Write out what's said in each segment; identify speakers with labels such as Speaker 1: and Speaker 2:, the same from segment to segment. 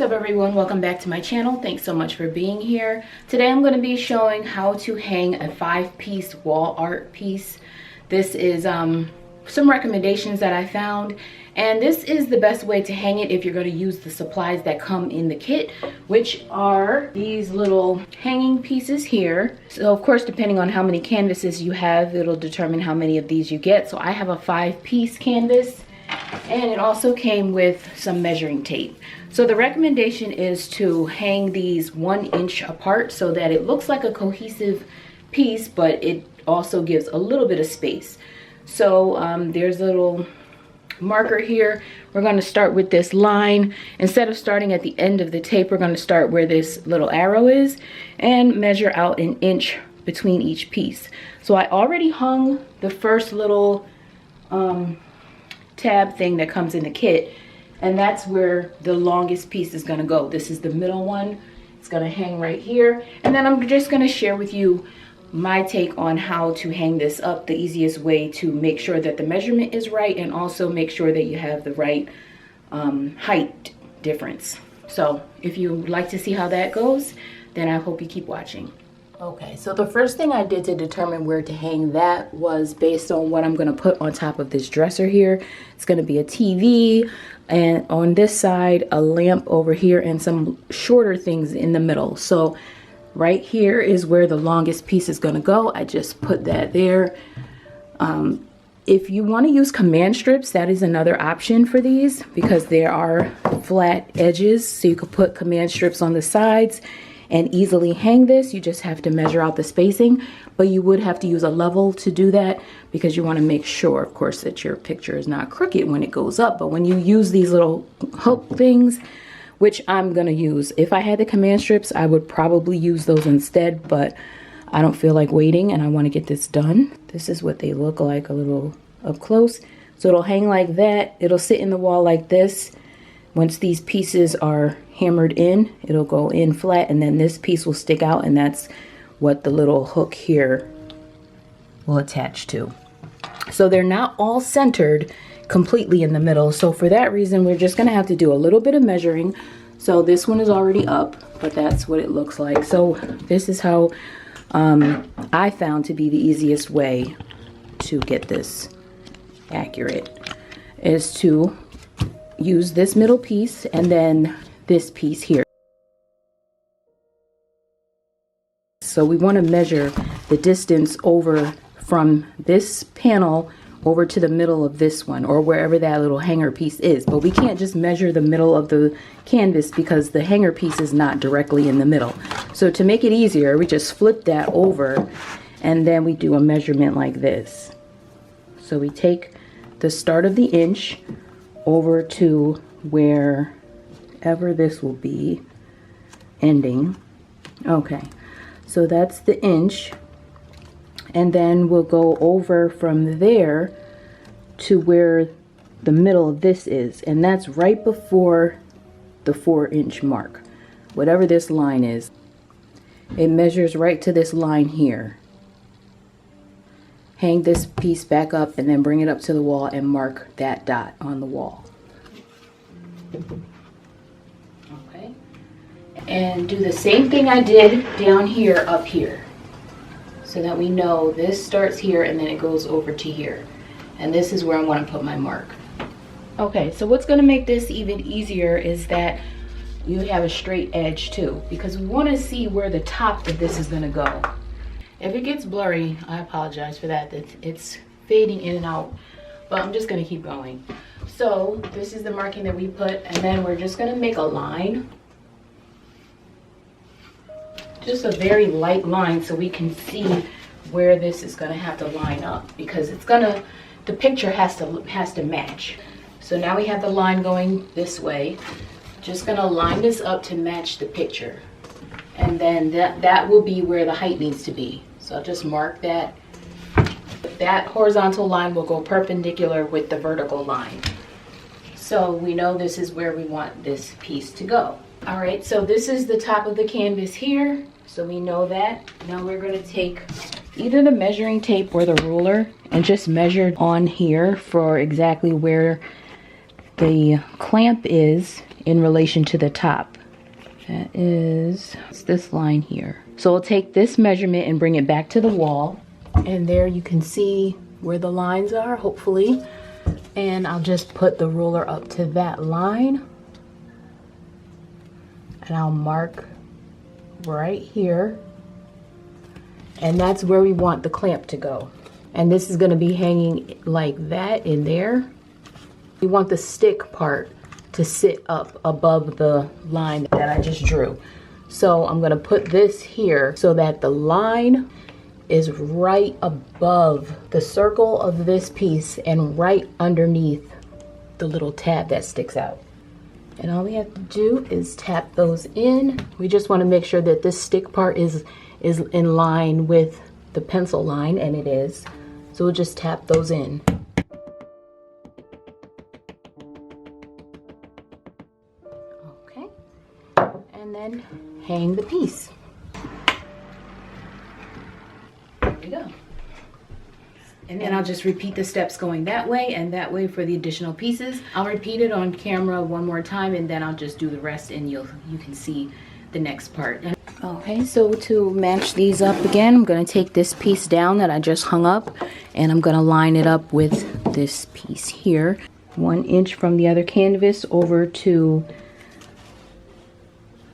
Speaker 1: up everyone, welcome back to my channel. Thanks so much for being here. Today I'm going to be showing how to hang a 5-piece wall art piece. This is some recommendations that I found, and this is the best way to hang it if you're going to use the supplies that come in the kit, which are these little hanging pieces here. So of course, depending on how many canvases you have, it'll determine how many of these you get. So I have a 5-piece canvas, and it also came with some measuring tape. So the recommendation is to hang these 1 inch apart so that it looks like a cohesive piece, but it also gives a little bit of space. So there's a little marker here. We're going to start with this line. Instead of starting at the end of the tape, we're going to start where this little arrow is and measure out 1 inch between each piece. So I already hung the first little tab thing that comes in the kit, and that's where the longest piece is going to go. This is the middle one. It's going to hang right here, and then I'm just going to share with you my take on how to hang this up, the easiest way to make sure that the measurement is right and also make sure that you have the right height difference. So if you would like to see how that goes, then I hope you keep watching. Okay, so the first thing I did to determine where to hang that was based on what I'm going to put on top of this dresser here. It's going to be a TV, and on this side a lamp over here, and some shorter things in the middle. So right here is where the longest piece is going to go. I just put that there. If you want to use command strips, that is another option for these, because there are flat edges, so you could put command strips on the sides and easily hang this. You just have to measure out the spacing, but you would have to use a level to do that, because you want to make sure, of course, that your picture is not crooked when it goes up. But when you use these little hook things, which I'm going to use, if I had the command strips, I would probably use those instead, but I don't feel like waiting and I want to get this done. This is what they look like a little up close. So it'll hang like that. It'll sit in the wall like this. Once these pieces are hammered in, it'll go in flat, and then this piece will stick out, and that's what the little hook here will attach to. So they're not all centered completely in the middle, so for that reason we're just going to have to do a little bit of measuring. So this one is already up, but that's what it looks like. So this is how I found to be the easiest way to get this accurate, is to use this middle piece and then this piece here. So we want to measure the distance over from this panel over to the middle of this one, or wherever that little hanger piece is. But we can't just measure the middle of the canvas because the hanger piece is not directly in the middle. So to make it easier, we just flip that over, and then we do a measurement like this. So we take the start of the inch over to wherever this will be ending. Okay, so that's the inch, and then we'll go over from there to where the middle of this is, and that's right before the 4-inch mark. Whatever this line is, it measures right to this line here. Hang this piece back up and then bring it up to the wall and mark that dot on the wall. Okay, and do the same thing I did down here up here, so that we know this starts here and then it goes over to here, and this is where I want to put my mark. Okay, so what's going to make this even easier is that you have a straight edge too, because we want to see where the top of this is going to go. If it gets blurry, I apologize for that. It's fading in and out, but I'm just going to keep going. So this is the marking that we put, and then we're just going to make a line. Just a very light line so we can see where this is going to have to line up, because it's going to, the picture has to match. So now we have the line going this way. Just going to line this up to match the picture, and then that will be where the height needs to be. So I'll just mark that. That horizontal line will go perpendicular with the vertical line. So we know this is where we want this piece to go. All right, so this is the top of the canvas here. So we know that. Now we're going to take either the measuring tape or the ruler and just measure on here for exactly where the clamp is in relation to the top. That is, it's this line here. So I'll take this measurement and bring it back to the wall. And there you can see where the lines are, hopefully. And I'll just put the ruler up to that line. And I'll mark right here. And that's where we want the clamp to go. And this is gonna be hanging like that in there. We want the stick part to sit up above the line that I just drew. So I'm gonna put this here so that the line is right above the circle of this piece and right underneath the little tab that sticks out. And all we have to do is tap those in. We just wanna make sure that this stick part is in line with the pencil line, and it is. So we'll just tap those in. Okay, and then hang the piece. There we go. And then I'll just repeat the steps going that way and that way for the additional pieces. I'll repeat it on camera one more time, and then I'll just do the rest, and you can see the next part. Okay, so to match these up again, I'm going to take this piece down that I just hung up, and I'm going to line it up with this piece here. 1 inch from the other canvas over to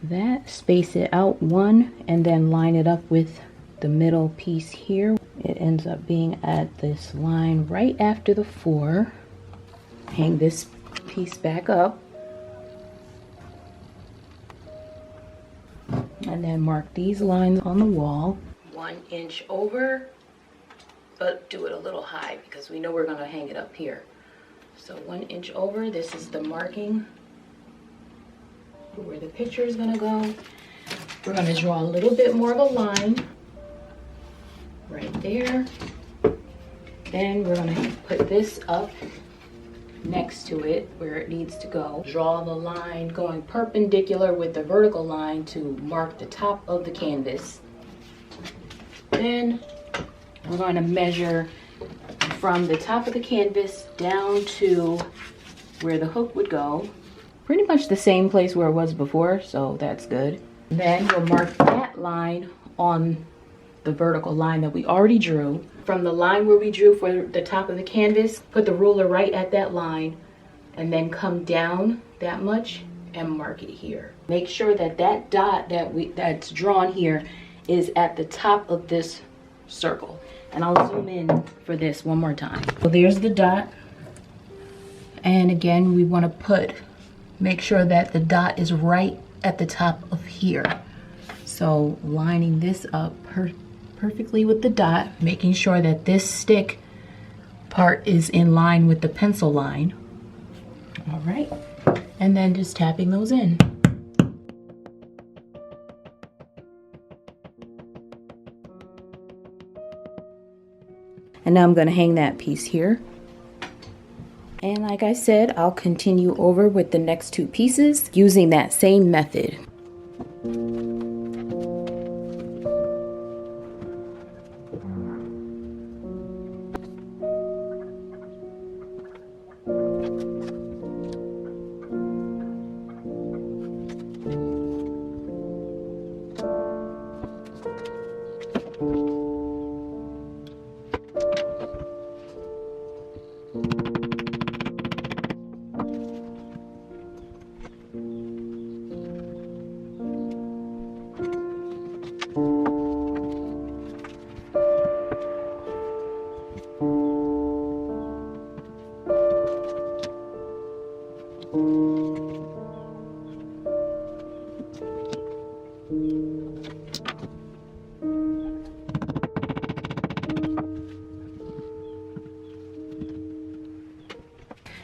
Speaker 1: that, space it out 1, and then line it up with the middle piece here. It ends up being at this line right after the 4. Hang this piece back up. And then mark these lines on the wall. 1 inch over, but do it a little high because we know we're gonna hang it up here. So 1 inch over, this is the marking for where the picture is gonna go. We're gonna draw a little bit more of a line right there. Then we're gonna put this up next to it where it needs to go. Draw the line going perpendicular with the vertical line to mark the top of the canvas. Then we're going to measure from the top of the canvas down to where the hook would go. Pretty much the same place where it was before, so that's good. Then we'll mark that line on the vertical line that we already drew. From the line where we drew for the top of the canvas, put the ruler right at that line, and then come down that much and mark it here. Make sure that that dot that's drawn here is at the top of this circle. And I'll zoom in for this one more time. So there's the dot. And again, we want to make sure that the dot is right at the top of here. So lining this up perfectly with the dot, making sure that this stick part is in line with the pencil line. All right, and then just tapping those in. And now I'm going to hang that piece here. And like I said, I'll continue over with the next 2 pieces using that same method.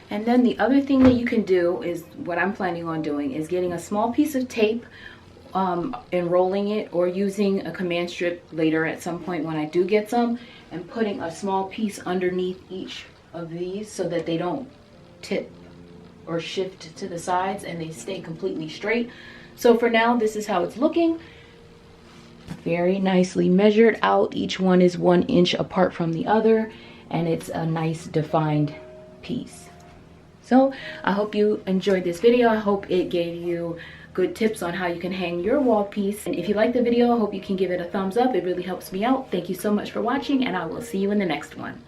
Speaker 1: And then the other thing that you can do is, what I'm planning on doing, is getting a small piece of tape, enrolling it, or using a command strip later at some point when I do get some, and putting a small piece underneath each of these so that they don't tip or shift to the sides and they stay completely straight. So for now, this is how it's looking. Very nicely measured out. Each one is 1 inch apart from the other, and it's a nice defined piece. So I hope you enjoyed this video. I hope it gave you good tips on how you can hang your wall piece. And if you like the video, I hope you can give it a thumbs up. It really helps me out. Thank you so much for watching, and I will see you in the next one.